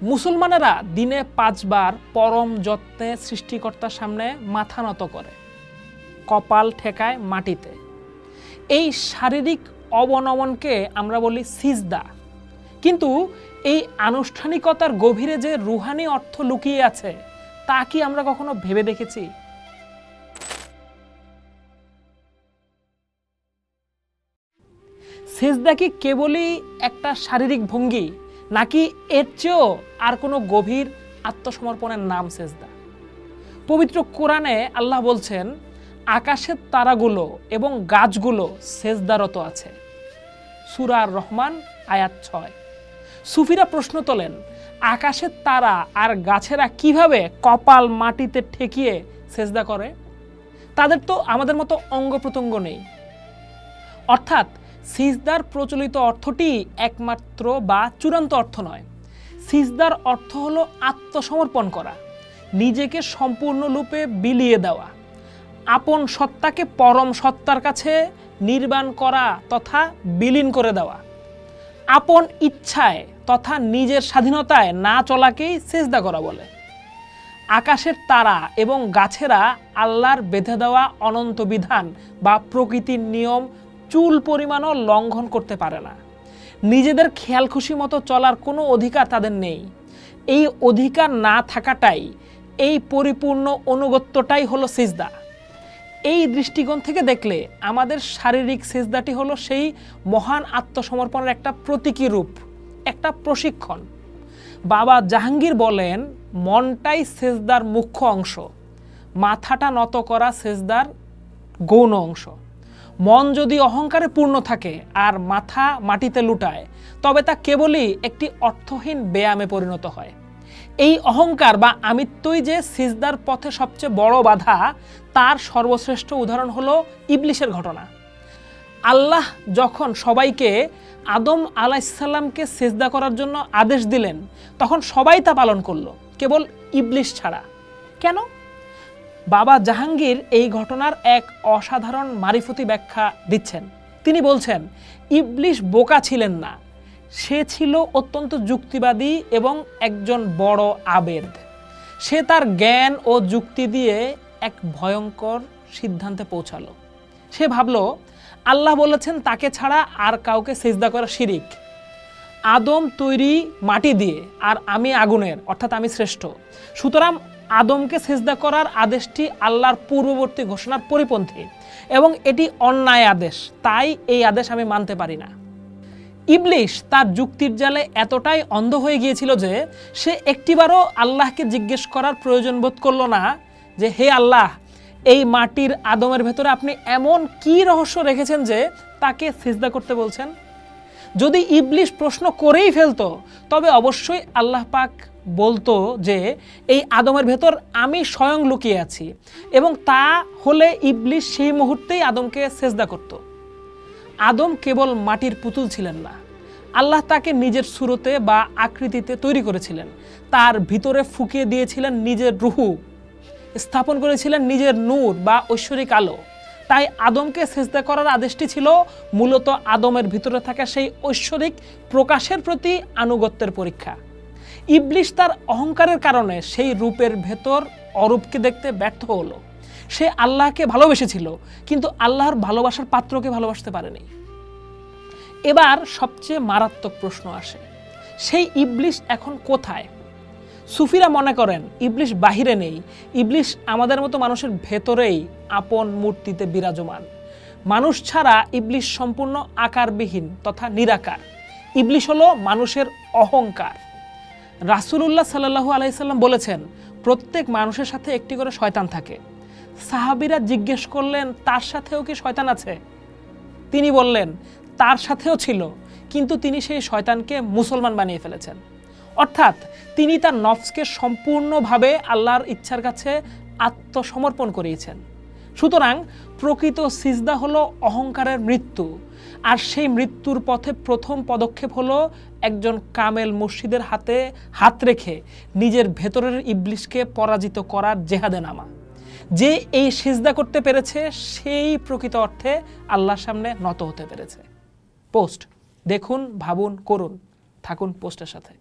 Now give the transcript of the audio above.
মুসলমানেরা দিনে 5 বার পরম যত্নে সৃষ্টিকর্তার সামনে মাথা নত করে, কপাল ঠেকায় মাটিতে। এই শারীরিক অবনমনকে আমরা বলি সিজদা। কিন্তু এই আনুষ্ঠানিকতার গভীরে যে রুহানি অর্থ লুকিয়ে আছে তা কি আমরা কখনো ভেবে দেখেছি? সিজদা কি কেবলই একটা শারীরিক ভঙ্গি, নাকি এর চেয়েও আর কোনো গভীর আত্মসমর্পণের নাম সিজদা? পবিত্র কোরআনে আল্লাহ বলছেন, আকাশের তারাগুলো এবং গাছগুলো সিজদারত আছে। সূরা রহমান আয়াত 6। সুফিরা প্রশ্ন তোলেন, আকাশের তারা আর গাছেরা কিভাবে কপাল মাটিতে ঠেকিয়ে সিজদা করে? তাদের তো আমাদের মতো অঙ্গ প্রত্যঙ্গ নেই। অর্থাৎ সিজদার প্রচলিত অর্থটি একমাত্র বা চূড়ান্ত অর্থ নয়। সিজদার অর্থ হলো আত্মসমর্পণ করা, নিজেকে সম্পূর্ণরূপে বিলিয়ে দেওয়া, আপন সত্তাকে পরম সত্তার কাছে নির্বাণ করা তথা বিলীন করে দেওয়া, আপন ইচ্ছায় তথা নিজের স্বাধীনতায় না চলাকেই সিজদা করা বলে। আকাশের তারা এবং গাছেরা আল্লাহর বেঁধে দেওয়া অনন্ত বিধান বা প্রকৃতির নিয়ম চুল পরিমাণও লঙ্ঘন করতে পারে না। নিজেদের খেয়াল খুশি মতো চলার কোনো অধিকার তাদের নেই। এই অধিকার না থাকাটাই, এই পরিপূর্ণ অনুগত্যটাই হলো সিজদা। এই দৃষ্টিকোণ থেকে দেখলে আমাদের শারীরিক সিজদাটি হলো সেই মহান আত্মসমর্পণের একটা প্রতীকী রূপ, একটা প্রশিক্ষণ। বাবা জাহাঙ্গীর বলেন, মনটাই সিজদার মুখ্য অংশ, মাথাটা নত করা সিজদার গৌণ অংশ। মন যদি অহংকারে পূর্ণ থাকে আর মাথা মাটিতে লুটায়, তবে তা কেবলই একটি অর্থহীন ব্যায়ামে পরিণত হয়। এই অহংকার বা আমিত্বই যে সিজদার পথে সবচেয়ে বড় বাধা, তার সর্বশ্রেষ্ঠ উদাহরণ হলো ইবলিশের ঘটনা। আল্লাহ যখন সবাইকে আদম আলাইহিসসালামকে সিজদা করার জন্য আদেশ দিলেন, তখন সবাই তা পালন করলো, কেবল ইবলিশ ছাড়া। কেন? বাবা জাহাঙ্গীর এই ঘটনার এক অসাধারণ মারিফতি ব্যাখ্যা দিচ্ছেন। তিনি বলছেন, ইবলিশ বোকা ছিলেন না, সে ছিল অত্যন্ত যুক্তিবাদী এবং একজন বড় আবেদ। সে তার জ্ঞান ও যুক্তি দিয়ে এক ভয়ঙ্কর সিদ্ধান্তে পৌঁছালো। সে ভাবল, আল্লাহ বলেছেন তাকে ছাড়া আর কাউকে সিজদা করা শিরিক। আদম তৈরি মাটি দিয়ে আর আমি আগুনের, অর্থাৎ আমি শ্রেষ্ঠ। সুতরাং আদমকে সিজদা করার আদেশটি আল্লাহর পূর্ববর্তী ঘোষণার পরিপন্থী এবং এটি অন্যায় আদেশ, তাই এই আদেশ আমি মানতে পারি না। ইবলিশ তার যুক্তির জালে এতটাই অন্ধ হয়ে গিয়েছিল যে সে একটিবারও আল্লাহকে জিজ্ঞেস করার প্রয়োজন বোধ করল না যে, হে আল্লাহ, এই মাটির আদমের ভেতরে আপনি এমন কি রহস্য রেখেছেন যে তাকে সিজদা করতে বলছেন? যদি ইবলিশ প্রশ্ন করেই ফেলতো, তবে অবশ্যই আল্লাহ পাক বলতো যে এই আদমের ভেতর আমি স্বয়ং লুকিয়ে আছি, এবং তা হলে ইবলিশ সেই মুহূর্তেই আদমকে সিজদা করত। আদম কেবল মাটির পুতুল ছিলেন না, আল্লাহ তাকে নিজের সুরতে বা আকৃতিতে তৈরি করেছিলেন। তার ভিতরে ফুঁকিয়ে দিয়েছিলেন নিজের রুহু, স্থাপন করেছিলেন নিজের নূর বা ঐশ্বরিক আলো। তাই আদমকে সিজদা করার আদেশটি ছিল মূলত আদমের ভিতরে থাকা সেই ঐশ্বরিক প্রকাশের প্রতি আনুগত্যের পরীক্ষা। ইবলিশ তার অহংকারের কারণে সেই রূপের ভেতর অরূপকে দেখতে ব্যর্থ হলো। সে আল্লাহকে ভালোবেসেছিল, কিন্তু আল্লাহর ভালোবাসার পাত্রকে ভালোবাসতে পারেনি। এবার সবচেয়ে মারাত্মক প্রশ্ন আসে, সেই ইবলিশ এখন কোথায়? সুফিরা মনে করেন ইবলিশ বাহিরে নেই, ইবলিশ আমাদের মতো মানুষের ভেতরেই আপন মূর্তিতে বিরাজমান। মানুষ ছাড়া ইবলিশ সম্পূর্ণ আকারবিহীন তথা নিরাকার। ইবলিশ হলো মানুষের অহংকার। রাসূলুল্লাহ সাল্লাল্লাহু আলাইহি সাল্লাম বলেছেন, প্রত্যেক মানুষের সাথে একটি করে শয়তান থাকে। সাহাবীরা জিজ্ঞেস করলেন, তার সাথেও কি শয়তান আছে? তিনি বললেন, তার সাথেও ছিল, কিন্তু তিনি সেই শয়তানকে মুসলমান বানিয়ে ফেলেছেন। অর্থাৎ তিনি তার নফসকে সম্পূর্ণভাবে আল্লাহর ইচ্ছার কাছে আত্মসমর্পণ করিয়েছেন। সুতরাং প্রকৃত সিজদা হলো অহংকারের মৃত্যু, আর সেই মৃত্যুর পথে প্রথম পদক্ষেপ হলো একজন কামেল মুর্শিদের হাতে হাত রেখে নিজের ভেতরের ইবলিশকে পরাজিত করার জেহাদে নামা। যে এই সিজদা করতে পেরেছে সেই প্রকৃত অর্থে আল্লাহর সামনে নত হতে পেরেছে। পোস্ট দেখুন, ভাবুন, করুন। থাকুন পোস্টের সাথে।